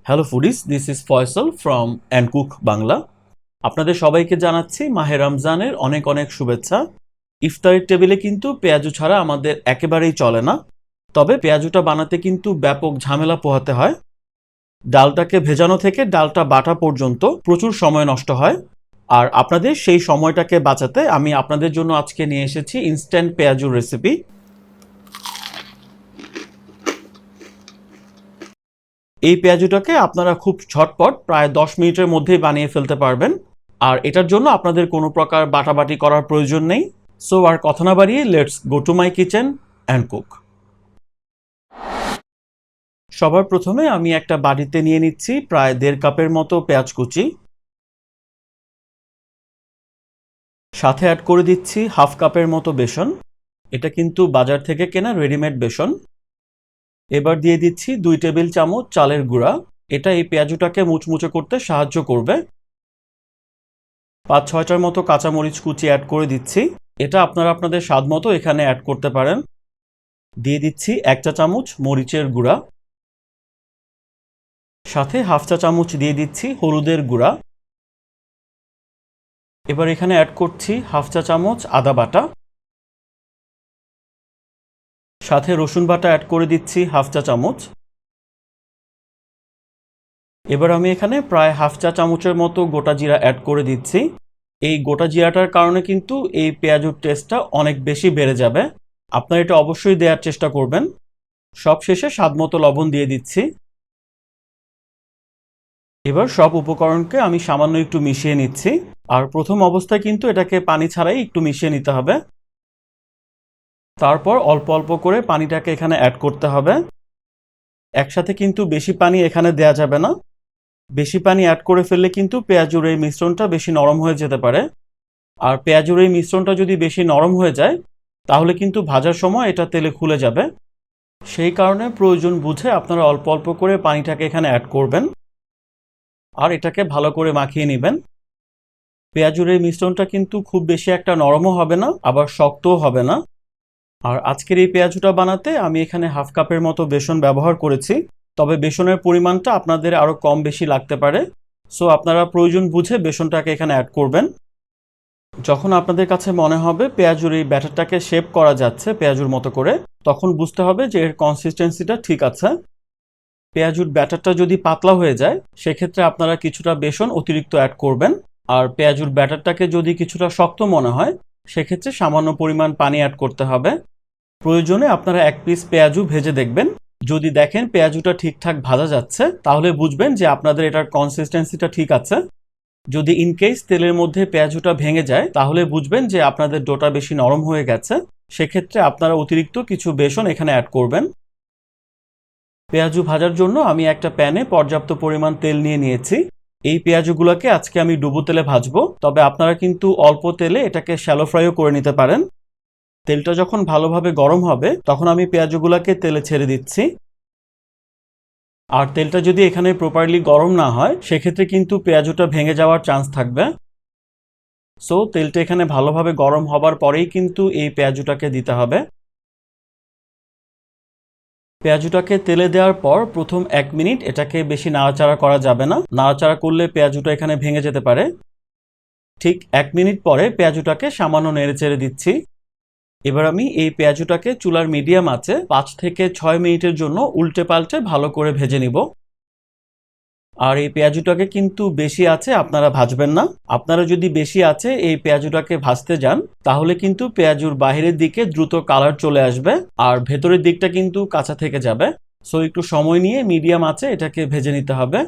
Hello foodies, this is Faisal from and cook Bangla. আপনাদের সবাইকে জানাচ্ছি মাহে রমজানের অনেক অনেক শুভেচ্ছা। ইফতারের টেবিলে কিন্তু পেঁয়াজু ছাড়া আমাদের একেবারেই চলে না। তবে পেঁয়াজুটা বানাতে কিন্তু ব্যাপক ঝামেলা পোহাতে হয়। ডালটাকে ভেজানো থেকে ডালটা বাটা পর্যন্ত প্রচুর সময় নষ্ট হয়। আর আপনাদের সেই সময়টাকে বাঁচাতে আমি আপনাদের জন্য আজকে নিয়ে এসেছি ইনস্ট্যান্ট পেঁয়াজুর রেসিপি। এই পেঁয়াজুটাকে আপনারা খুব ঝটপট প্রায় 10 মিনিটের মধ্যেই বানিয়ে ফেলতে পারবেন। আর এটার জন্য আপনাদের কোনো প্রকার বাটাবাটি করার প্রয়োজন নেই। সো আর কথা না বাড়িয়ে let's go to my kitchen and cook. সবার প্রথমে আমি একটা বাটিতে নিয়ে নিচ্ছি প্রায় 1.5 কাপের মতো পেঁয়াজ কুচি। সাথে অ্যাড করে দিচ্ছি 1/2 কাপের মতো বেসন। এটা কিন্তু বাজার থেকে কেনা রেডিমেড বেসন। এবার দিয়ে দিচ্ছি 2 টেবিল চামচ চালের গুঁড়া। এটা এই পেঁয়াজুটাকে মুচমুচে করতে সাহায্য করবে। 5-6টার মতো কাঁচামরিচ কুচি অ্যাড করে দিচ্ছি। এটা আপনারা আপনাদের স্বাদ মতো এখানে অ্যাড করতে পারেন। দিয়ে দিচ্ছি 1 চা চামচ মরিচের গুঁড়া। সাথে 1/2 চা চামচ দিয়ে দিচ্ছি হলুদের গুঁড়া। এবার এখানে অ্যাড করছি 1/2 চা চামচ আদা বাটা। সাথে রসুন বাটা অ্যাড করে দিচ্ছি 1/2 চা চামচ। এবার আমি এখানে প্রায় 1/2 চা চামচের মতো গোটা জিরা অ্যাড করে দিচ্ছি। এই গোটা জিরাটার কারণে কিন্তু এই পেঁয়াজুর টেস্টটা অনেক বেশি বেড়ে যাবে। আপনারা এটা অবশ্যই দেওয়ার চেষ্টা করবেন। সবশেষে স্বাদমতো লবণ দিয়ে দিচ্ছি। এবার সব উপকরণকে আমি সামান্য একটু মিশিয়ে নিচ্ছি। আর প্রথম অবস্থায় কিন্তু এটাকে পানি ছাড়াই একটু মিশিয়ে নিতে হবে। তারপর অল্প অল্প করে পানিটাকে এখানে অ্যাড করতে হবে। একসাথে কিন্তু বেশি পানি এখানে দেয়া যাবে না। বেশি পানি অ্যাড করে ফেললে কিন্তু পেঁয়াজুর এই মিশ্রণটা বেশি নরম হয়ে যেতে পারে। আর পেঁয়াজুর এই মিশ্রণটা যদি বেশি নরম হয়ে যায় তাহলে কিন্তু ভাজার সময় এটা তেলে খুলে যাবে। সেই কারণে প্রয়োজন বুঝে আপনারা অল্প অল্প করে পানিটাকে এখানে অ্যাড করবেন আর এটাকে ভালো করে মাখিয়ে নেবেন। পেঁয়াজুর এই মিশ্রণটা কিন্তু খুব বেশি একটা নরমও হবে না, আবার শক্তও হবে না। আর আজকের এই পেঁয়াজুটা বানাতে আমি এখানে 1/2 কাপের মতো বেসন ব্যবহার করেছি। তবে বেসনের পরিমাণটা আপনাদের আরও কম বেশি লাগতে পারে। সো আপনারা প্রয়োজন বুঝে বেসনটাকে এখানে অ্যাড করবেন। যখন আপনাদের কাছে মনে হবে পেঁয়াজুর এই ব্যাটারটাকে শেপ করা যাচ্ছে পেঁয়াজুর মতো করে, তখন বুঝতে হবে যে এর কনসিস্টেন্সিটা ঠিক আছে। পেঁয়াজুর ব্যাটারটা যদি পাতলা হয়ে যায় সেক্ষেত্রে আপনারা কিছুটা বেসন অতিরিক্ত অ্যাড করবেন। আর পেঁয়াজুর ব্যাটারটাকে যদি কিছুটা শক্ত মনে হয় সেক্ষেত্রে সামান্য পরিমাণ পানি অ্যাড করতে হবে। প্রয়োজনে আপনারা 1 পিস পেঁয়াজু ভেজে দেখবেন। যদি দেখেন পেঁয়াজুটা ঠিকঠাক ভাজা যাচ্ছে তাহলে বুঝবেন যে আপনাদের এটার কনসিস্টেন্সিটা ঠিক আছে। যদি ইনকেস তেলের মধ্যে পেঁয়াজুটা ভেঙে যায় তাহলে বুঝবেন যে আপনাদের ডোটা বেশি নরম হয়ে গেছে। সেক্ষেত্রে আপনারা অতিরিক্ত কিছু বেসন এখানে অ্যাড করবেন। পেঁয়াজু ভাজার জন্য আমি একটা প্যানে পর্যাপ্ত পরিমাণ তেল নিয়ে নিয়েছি। এই পেঁয়াজুগুলোকে আজকে আমি ডুবো তেলে ভাজবো, তবে আপনারা কিন্তু অল্প তেলে এটাকে শ্যালো ফ্রাইও করে নিতে পারেন। তেলটা যখন ভালোভাবে গরম হবে তখন আমি পেঁয়াজুগুলোকে তেলে ছেড়ে দিচ্ছি। আর তেলটা যদি এখানে প্রপারলি গরম না হয় সেক্ষেত্রে কিন্তু পেঁয়াজুটা ভেঙে যাওয়ার চান্স থাকবে। সো তেলটা এখানে ভালোভাবে গরম হবার পরেই কিন্তু এই পেঁয়াজুটাকে দিতে হবে। পেঁয়াজুটাকে তেলে দেওয়ার পর প্রথম 1 মিনিট এটাকে বেশি নাড়াচাড়া করা যাবে না, নাড়াচাড়া করলে পেঁয়াজুটা এখানে ভেঙে যেতে পারে। ঠিক 1 মিনিট পরে পেঁয়াজুটাকে সামান্য নেড়েচেড়ে দিচ্ছি। এবার আমি এই পেঁয়াজুটাকে চুলার মিডিয়াম আঁচে 5 থেকে 6 মিনিটের জন্য উল্টে পাল্টে ভালো করে ভেজে নিব। আর এই পেঁয়াজুটাকে কিন্তু বেশি আঁচে আপনারা ভাজবেন না। আপনারা যদি বেশি আঁচে এই পেঁয়াজুটাকে ভাজতে যান তাহলে কিন্তু পেঁয়াজুর বাহিরের দিকে দ্রুত কালার চলে আসবে আর ভেতরের দিকটা কিন্তু কাঁচা থেকে যাবে। সো একটু সময় নিয়ে মিডিয়াম আঁচে এটাকে ভেজে নিতে হবে।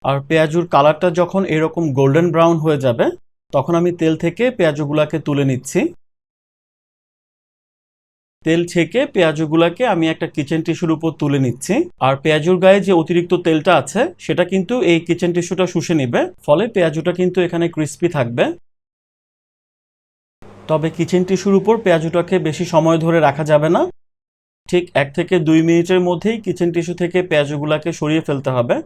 আর পেঁয়াজুর কালারটা যখন এরকম গোল্ডেন ব্রাউন হয়ে যাবে তখন আমি তেল থেকে পেঁয়াজুগুলাকে তুলে নিচ্ছি। তেল ছেঁকে পেঁয়াজুগুলাকে আমি একটা কিচেন টিস্যুর উপর তুলে নিচ্ছি। আর পেঁয়াজুর গায়ে যে অতিরিক্ত তেলটা আছে সেটা কিন্তু এই কিচেন টিস্যুটা শুষে নিবে, ফলে পেঁয়াজুটা কিন্তু এখানে ক্রিস্পি থাকবে। তবে কিচেন টিস্যুর উপর পেঁয়াজুটাকে বেশি সময় ধরে রাখা যাবে না। ঠিক 1 থেকে 2 মিনিটের মধ্যেই কিচেন টিস্যু থেকে পেঁয়াজুগুলাকে সরিয়ে ফেলতে হবে।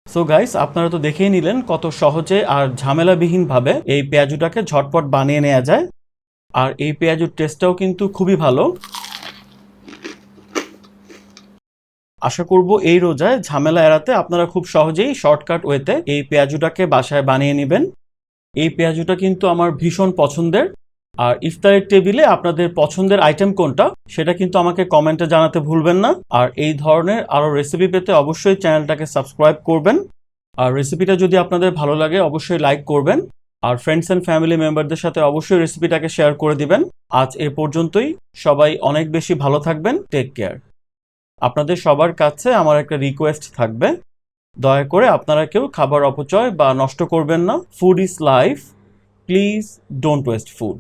সো গাইস, আপনারা তো দেখেই নিলেন কত সহজে আর ঝামেলাবিহীনভাবে এই পেঁয়াজুটাকে ঝটপট বানিয়ে নেওয়া যায়। আর এই পেঁয়াজুর টেস্টটাও কিন্তু খুবই ভালো। আশা করব এই রোজায় ঝামেলা এড়াতে আপনারা খুব সহজেই শর্টকাট ওয়েতে এই পেঁয়াজুটাকে বাসায় বানিয়ে নেবেন। এই পেঁয়াজুটা কিন্তু আমার ভীষণ পছন্দের। আর ইফতারের টেবিলে আপনাদের পছন্দের আইটেম কোনটা সেটা কিন্তু আমাকে কমেন্টে জানাতে ভুলবেন না। আর এই ধরনের আরও রেসিপি পেতে অবশ্যই চ্যানেলটাকে সাবস্ক্রাইব করবেন। আর রেসিপিটা যদি আপনাদের ভালো লাগে অবশ্যই লাইক করবেন। আর ফ্রেন্ডস অ্যান্ড ফ্যামিলি মেম্বারদের সাথে অবশ্যই রেসিপিটাকে শেয়ার করে দিবেন। আজ এ পর্যন্তই। সবাই অনেক বেশি ভালো থাকবেন। Take care. আপনাদের সবার কাছে আমার একটা রিকোয়েস্ট থাকবে, দয়া করে আপনারা কেউ খাবার অপচয় বা নষ্ট করবেন না। Food is life, please don't waste food.